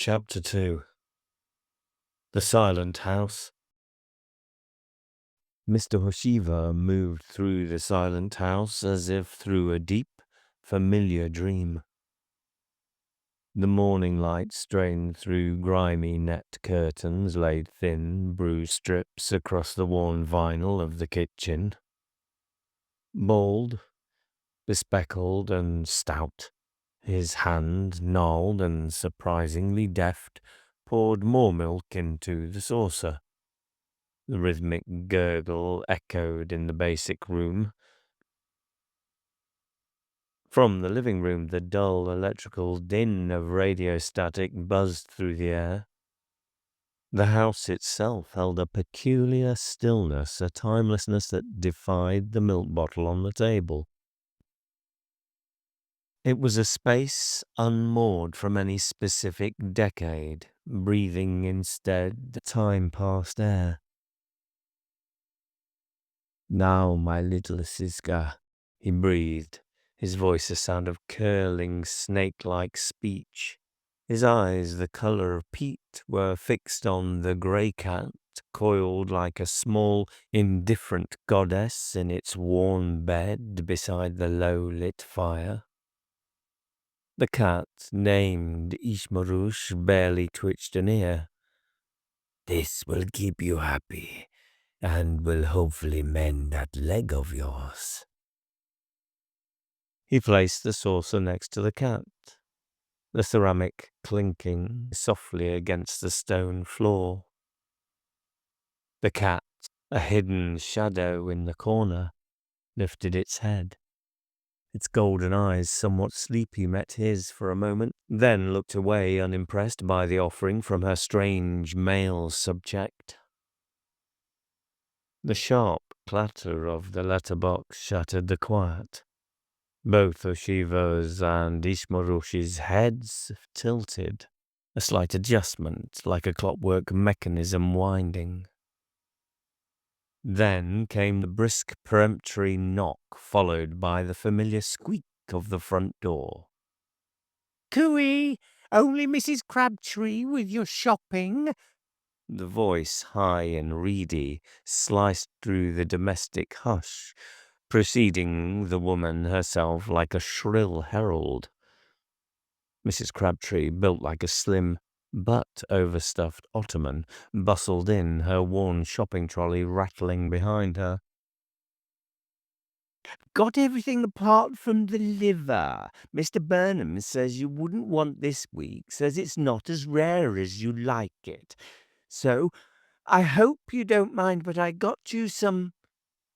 Chapter 2. The Silent House. Mr. Hoshiva moved through the silent house as if through a deep, familiar dream. The morning light strained through grimy net curtains laid thin, bruised strips across the worn vinyl of the kitchen. Bald, bespectacled and stout, his hand, gnarled and surprisingly deft, poured more milk into the saucer. The rhythmic gurgle echoed in the basic room. From the living room, the dull electrical din of radio static buzzed through the air. The house itself held a peculiar stillness, a timelessness that defied the milk bottle on the table. It was a space unmoored from any specific decade, breathing instead time-past air. "Now, my little Siska," he breathed, his voice a sound of curling, snake-like speech. His eyes, the color of peat, were fixed on the grey cat, coiled like a small, indifferent goddess in its worn bed beside the low-lit fire. The cat, named Ishmarush, barely twitched an ear. "This will keep you happy, and will hopefully mend that leg of yours." He placed the saucer next to the cat, the ceramic clinking softly against the stone floor. The cat, a hidden shadow in the corner, lifted its head. Its golden eyes, somewhat sleepy, met his for a moment, then looked away unimpressed by the offering from her strange male subject. The sharp clatter of the letterbox shattered the quiet. Both Oshiva's and Ishmarush's heads tilted, a slight adjustment like a clockwork mechanism winding. Then came the brisk peremptory knock, followed by the familiar squeak of the front door. "Cooey! Only Mrs. Crabtree with your shopping?" The voice, high and reedy, sliced through the domestic hush, preceding the woman herself like a shrill herald. Mrs. Crabtree, built like a slim but overstuffed ottoman, bustled in, her worn shopping trolley rattling behind her. "Got everything apart from the liver. Mr. Burnham says you wouldn't want this week, says it's not as rare as you like it. So, I hope you don't mind, but I got you some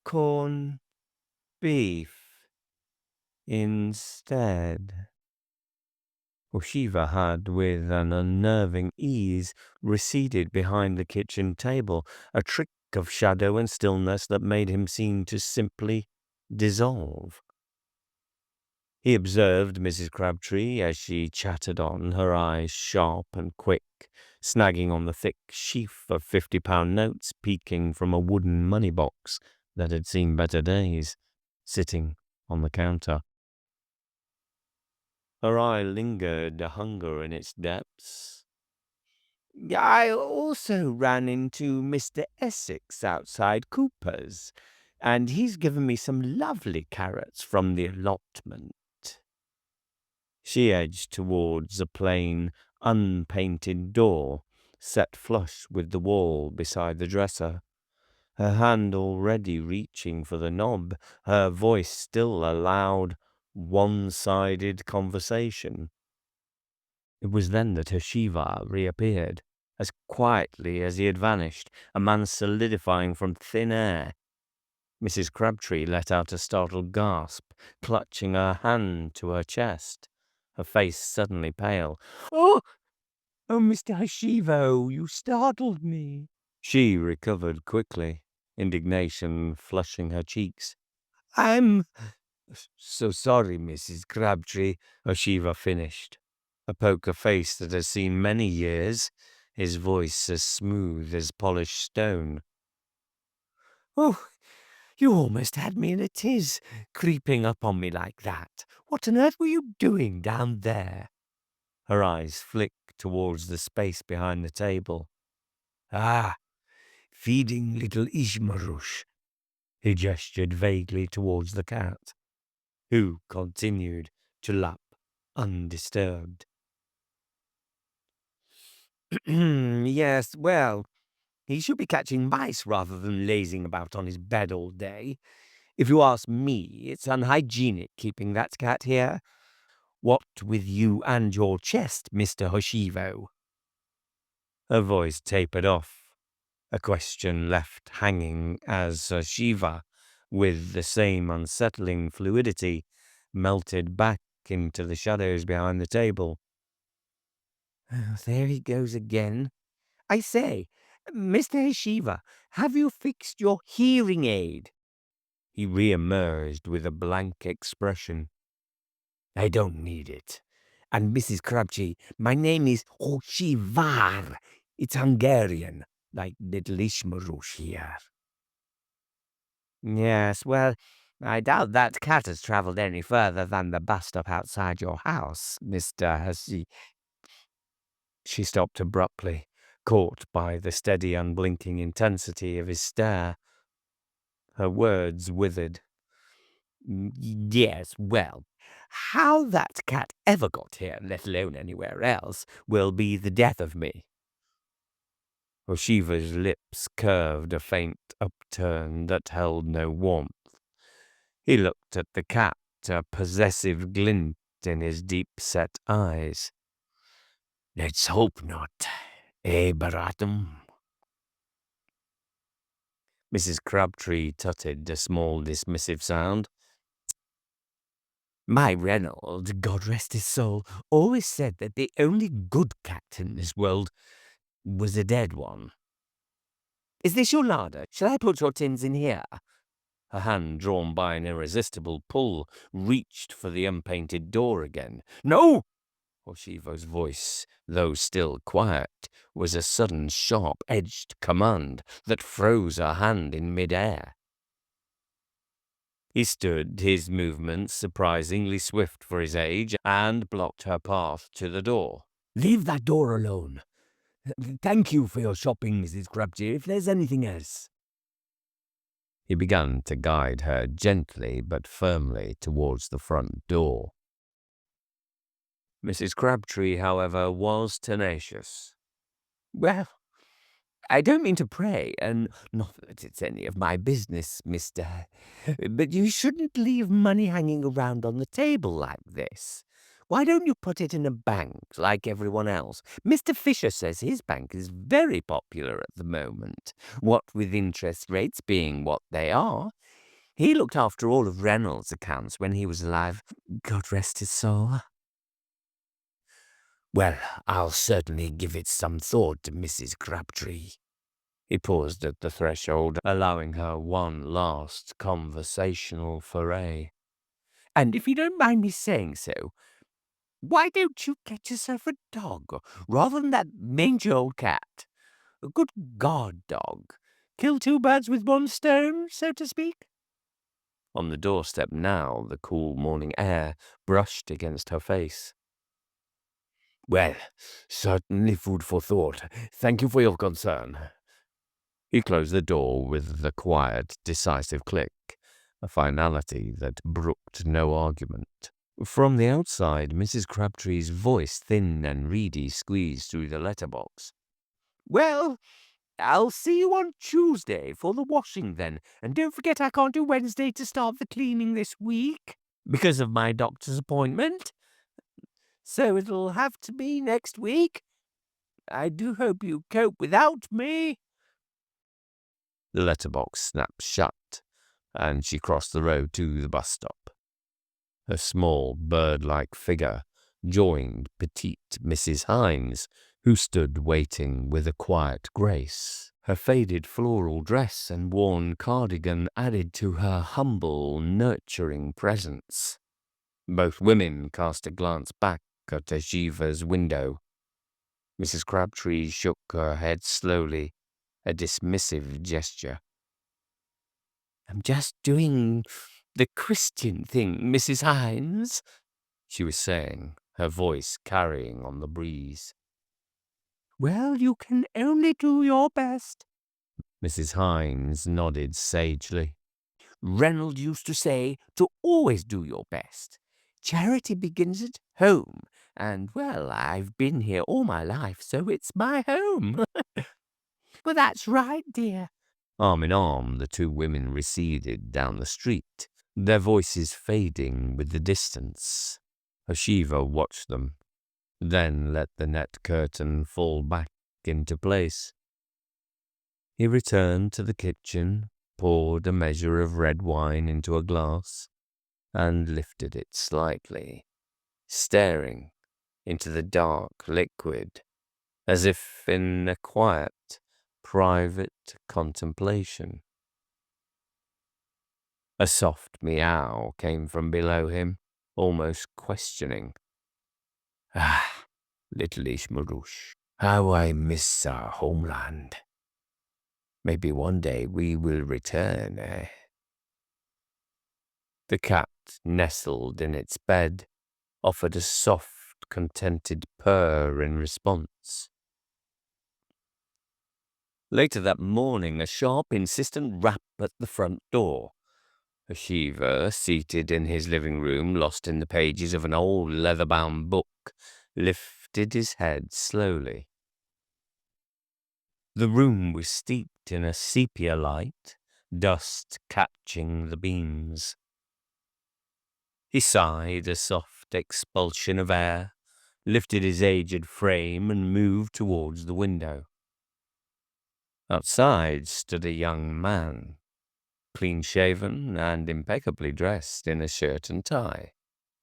corned beef instead." Oshiva had, with an unnerving ease, receded behind the kitchen table, a trick of shadow and stillness that made him seem to simply dissolve. He observed Mrs. Crabtree as she chattered on, her eyes sharp and quick, snagging on the thick sheaf of 50-pound notes peeking from a wooden money box that had seen better days, sitting on the counter. Her eye lingered, a hunger in its depths. "I also ran into Mr. Essex outside Cooper's, and he's given me some lovely carrots from the allotment." She edged towards a plain, unpainted door set flush with the wall beside the dresser, her hand already reaching for the knob, her voice still a loud, one-sided conversation. It was then that Hoshiva reappeared, as quietly as he had vanished, a man solidifying from thin air. Mrs. Crabtree let out a startled gasp, clutching her hand to her chest, her face suddenly pale. "Oh, Mr. Hoshivo, you startled me." She recovered quickly, indignation flushing her cheeks. "I'm "So sorry, Mrs. Crabtree," Hoshiva finished, a poker face that has seen many years, his voice as smooth as polished stone. Oh, you almost had me in a tiz, creeping up on me like that. What on earth were you doing down there?" Her eyes flicked towards the space behind the table. Ah, feeding little Ishmarush. He gestured vaguely towards the cat, who continued to lap undisturbed. Yes, well, he should be catching mice rather than lazing about on his bed all day. If you ask me, it's unhygienic keeping that cat here. What with you and your chest, Mr. Hoshivo? Her voice tapered off, a question left hanging as Shiva, with the same unsettling fluidity, melted back into the shadows behind the table. Oh, there he goes again. I say, Mr. Hoshiva, have you fixed your hearing aid? He re-emerged with a blank expression. I don't need it. And Mrs. Crabtree, my name is Hoshivar. It's Hungarian, like little Ishmarush here. Yes, well, I doubt that cat has travelled any further than the bus stop outside your house, Mr. Hoshiv. She stopped abruptly, caught by the steady, unblinking intensity of his stare. Her words withered. Yes, well, how that cat ever got here, let alone anywhere else, will be the death of me. Oshiva's lips curved a faint upturn that held no warmth. He looked at the cat, a possessive glint in his deep-set eyes. Let's hope not, Baratum? Mrs. Crabtree tutted a small dismissive sound. My Reynolds, God rest his soul, always said that the only good cat in this world was a dead one. Is this your larder? Shall I put your tins in here? Her hand, drawn by an irresistible pull, reached for the unpainted door again. No! Oshivo's voice, though still quiet, was a sudden, sharp-edged command that froze her hand in mid-air. He stood, his movements surprisingly swift for his age, and blocked her path to the door. Leave that door alone. Thank you for your shopping, Mrs. Crabtree, if there's anything else. He began to guide her gently but firmly towards the front door. Mrs. Crabtree, however, was tenacious. Well, I don't mean to pray, and not that it's any of my business, mister, but you shouldn't leave money hanging around on the table like this. Why don't you put it in a bank like everyone else? Mr. Fisher says his bank is very popular at the moment, what with interest rates being what they are. He looked after all of Reynolds' accounts when he was alive. God rest his soul. Well, I'll certainly give it some thought, Mrs. Crabtree. He paused at the threshold, allowing her one last conversational foray. And if you don't mind me saying so, why don't you get yourself a dog, rather than that mangy old cat? A good guard dog. Kill two birds with one stone, so to speak? On the doorstep now, the cool morning air brushed against her face. Well, certainly food for thought. Thank you for your concern. He closed the door with the quiet, decisive click, a finality that brooked no argument. From the outside, Mrs. Crabtree's voice, thin and reedy, squeezed through the letterbox. Well, I'll see you on Tuesday for the washing then, and don't forget I can't do Wednesday to start the cleaning this week, because of my doctor's appointment. So it'll have to be next week. I do hope you cope without me. The letterbox snapped shut, and she crossed the road to the bus stop. Her small, bird-like figure joined petite Mrs. Hines, who stood waiting with a quiet grace. Her faded floral dress and worn cardigan added to her humble, nurturing presence. Both women cast a glance back at Shiva's window. Mrs. Crabtree shook her head slowly, a dismissive gesture. I'm just doing the Christian thing, Mrs. Hines, she was saying, her voice carrying on the breeze. Well, you can only do your best. Mrs. Hines nodded sagely. Reynolds used to say to always do your best. Charity begins at home, and, well, I've been here all my life, so it's my home. But that's right, dear. Arm in arm, the two women receded down the street, their voices fading with the distance. Hashiva watched them, then let the net curtain fall back into place. He returned to the kitchen, poured a measure of red wine into a glass, and lifted it slightly, staring into the dark liquid, as if in a quiet, private contemplation. A soft meow came from below him, almost questioning. Ah, little Ishmarush, how I miss our homeland. Maybe one day we will return, eh? The cat nestled in its bed, offered a soft, contented purr in response. Later that morning, a sharp, insistent rap at the front door. Hashiva, seated in his living room, lost in the pages of an old leather-bound book, lifted his head slowly. The room was steeped in a sepia light, dust catching the beams. He sighed a soft expulsion of air, lifted his aged frame and moved towards the window. Outside stood a young man, clean-shaven and impeccably dressed in a shirt and tie,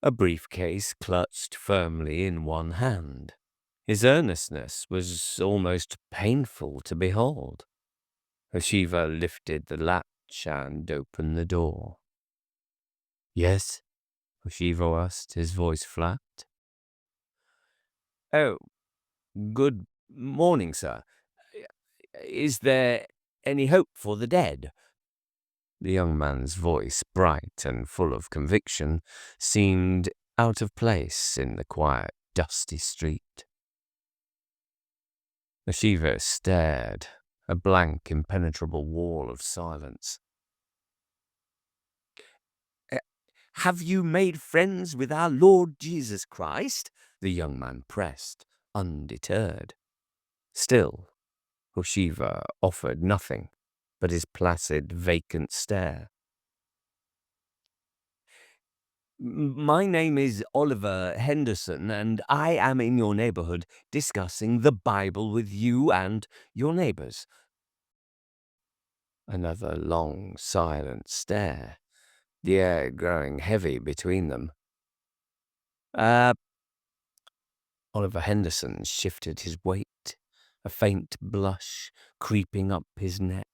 a briefcase clutched firmly in one hand. His earnestness was almost painful to behold. Hashiva lifted the latch and opened the door. "Yes?" Hashiva asked, his voice flat. "Oh, good morning, sir. Is there any hope for the dead?" The young man's voice, bright and full of conviction, seemed out of place in the quiet, dusty street. Hashiva stared, a blank, impenetrable wall of silence. "Have you made friends with our Lord Jesus Christ?" the young man pressed, undeterred. Still, Hashiva offered nothing but his placid, vacant stare. "My name is Oliver Henderson, and I am in your neighborhood discussing the Bible with you and your neighbors." Another long, silent stare, the air growing heavy between them. Oliver Henderson shifted his weight, a faint blush creeping up his neck.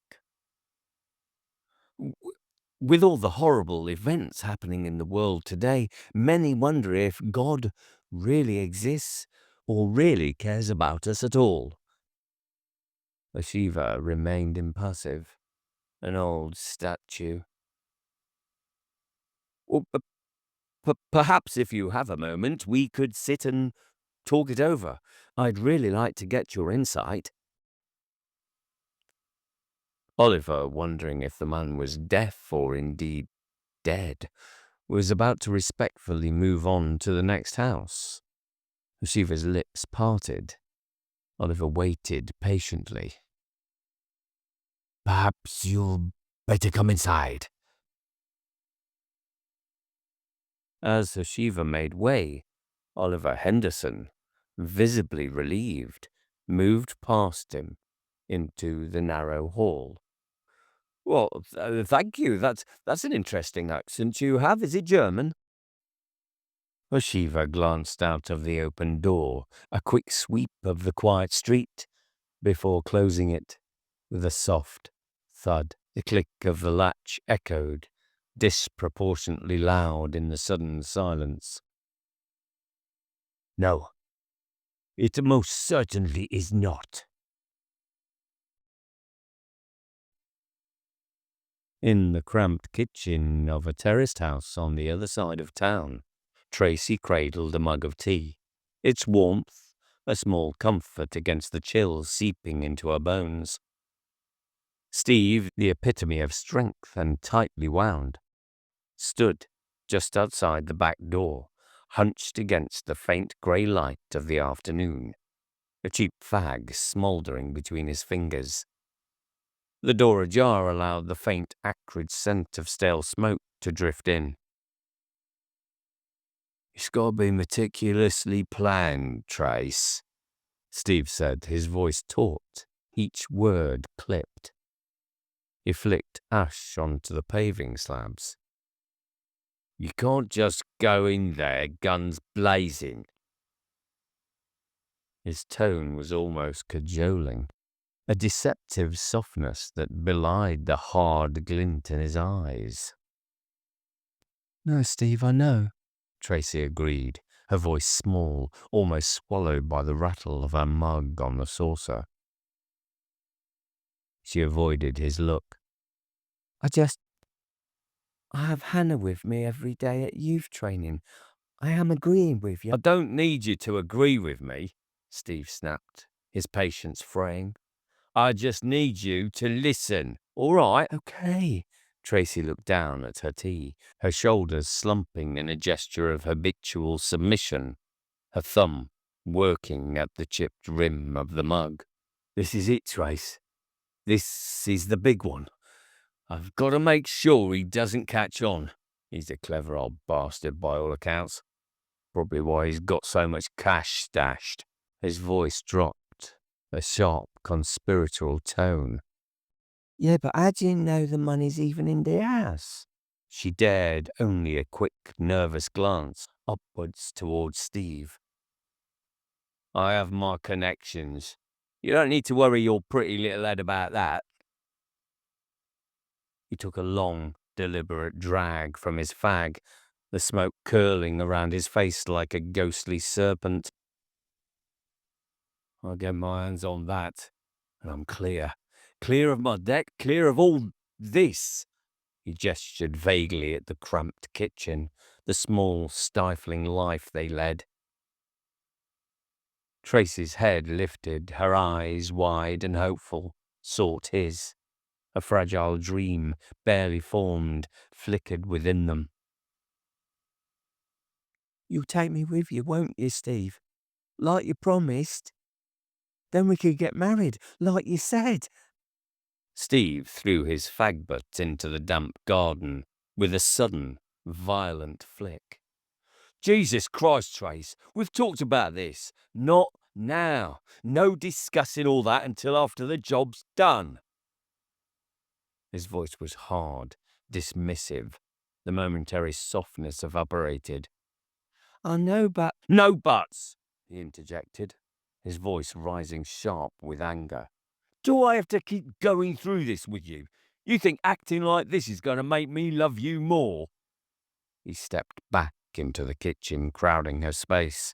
With all the horrible events happening in the world today, many wonder if God really exists or really cares about us at all. Hashiva remained impassive, an old statue. Well, perhaps if you have a moment, we could sit and talk it over. I'd really like to get your insight. Oliver, wondering if the man was deaf or indeed dead, was about to respectfully move on to the next house. Hashiva's lips parted. Oliver waited patiently. "Perhaps you'll better come inside." As Hashiva made way, Oliver Henderson, visibly relieved, moved past him into the narrow hall. "Well, thank you. That's an interesting accent you have. Is it German?" Hashiva glanced out of the open door, a quick sweep of the quiet street, before closing it with a soft thud. The click of the latch echoed, disproportionately loud in the sudden silence. "No, it most certainly is not." In the cramped kitchen of a terraced house on the other side of town, Tracy cradled a mug of tea. Its warmth, a small comfort against the chill seeping into her bones. Steve, the epitome of strength and tightly wound, stood just outside the back door, hunched against the faint grey light of the afternoon, a cheap fag smouldering between his fingers. The door ajar allowed the faint, acrid scent of stale smoke to drift in. "It's got to be meticulously planned, Trace," Steve said, his voice taut, each word clipped. He flicked ash onto the paving slabs. "You can't just go in there, guns blazing." His tone was almost cajoling, a deceptive softness that belied the hard glint in his eyes. "No, Steve, I know," Tracy agreed, her voice small, almost swallowed by the rattle of her mug on the saucer. She avoided his look. I have Hannah with me every day at youth training. I am agreeing with you." "I don't need you to agree with me," Steve snapped, his patience fraying. "I just need you to listen, all right?" "Okay." Tracy looked down at her tea, her shoulders slumping in a gesture of habitual submission, her thumb working at the chipped rim of the mug. "This is it, Trace. This is the big one. I've got to make sure he doesn't catch on. He's a clever old bastard by all accounts. Probably why he's got so much cash stashed." His voice dropped, a sharp, conspiratorial tone. "Yeah, but how do you know the money's even in the house?" She dared only a quick, nervous glance upwards towards Steve. "I have my connections. You don't need to worry your pretty little head about that." He took a long, deliberate drag from his fag, the smoke curling around his face like a ghostly serpent. "I'll get my hands on that, and I'm clear. Clear of my deck, clear of all this." He gestured vaguely at the cramped kitchen, the small, stifling life they led. Tracy's head lifted, her eyes, wide and hopeful, sought his. A fragile dream, barely formed, flickered within them. "You'll take me with you, won't you, Steve? Like you promised? Then we could get married, like you said." Steve threw his fag butt into the damp garden with a sudden, violent flick. "Jesus Christ, Trace, we've talked about this. Not now. No discussing all that until after the job's done." His voice was hard, dismissive. The momentary softness evaporated. "I know, but—" "No buts," he interjected, his voice rising sharp with anger. "Do I have to keep going through this with you? You think acting like this is going to make me love you more?" He stepped back into the kitchen, crowding her space.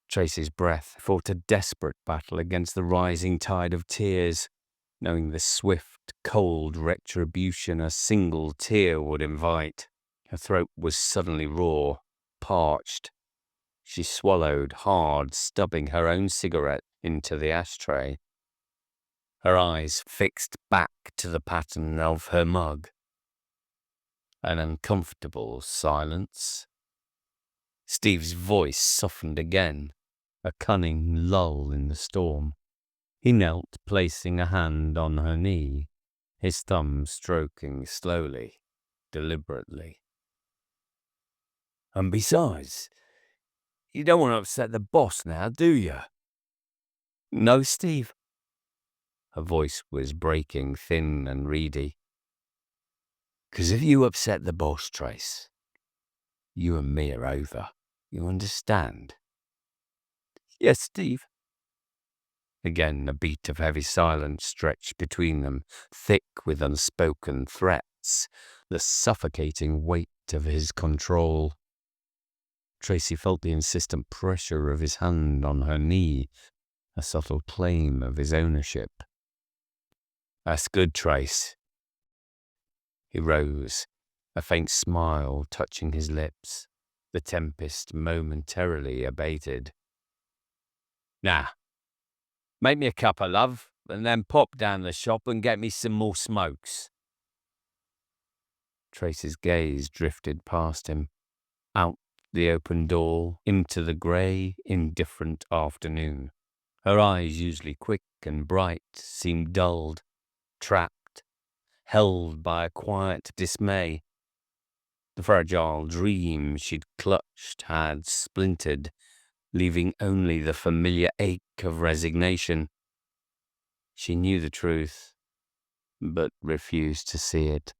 Tracy's breath fought a desperate battle against the rising tide of tears, knowing the swift, cold retribution a single tear would invite. Her throat was suddenly raw, parched. She swallowed hard, stubbing her own cigarette into the ashtray. Her eyes fixed back to the pattern of her mug. An uncomfortable silence. Steve's voice softened again, a cunning lull in the storm. He knelt, placing a hand on her knee, his thumb stroking slowly, deliberately. "And besides, you don't want to upset the boss now, do you?" "No, Steve." Her voice was breaking, thin and reedy. "'Cause if you upset the boss, Trace, you and me are over. You understand?" "Yes, Steve." Again, a beat of heavy silence stretched between them, thick with unspoken threats, the suffocating weight of his control. Tracy felt the insistent pressure of his hand on her knee, a subtle claim of his ownership. "That's good, Trace." He rose, a faint smile touching his lips. The tempest momentarily abated. Nah, make me a cuppa, love, and then pop down the shop and get me some more smokes. Tracy's gaze drifted past him, out the open door into the grey, indifferent afternoon. Her eyes, usually quick and bright, seemed dulled, trapped, held by a quiet dismay. The fragile dream she'd clutched had splintered, leaving only the familiar ache of resignation. She knew the truth, but refused to see it.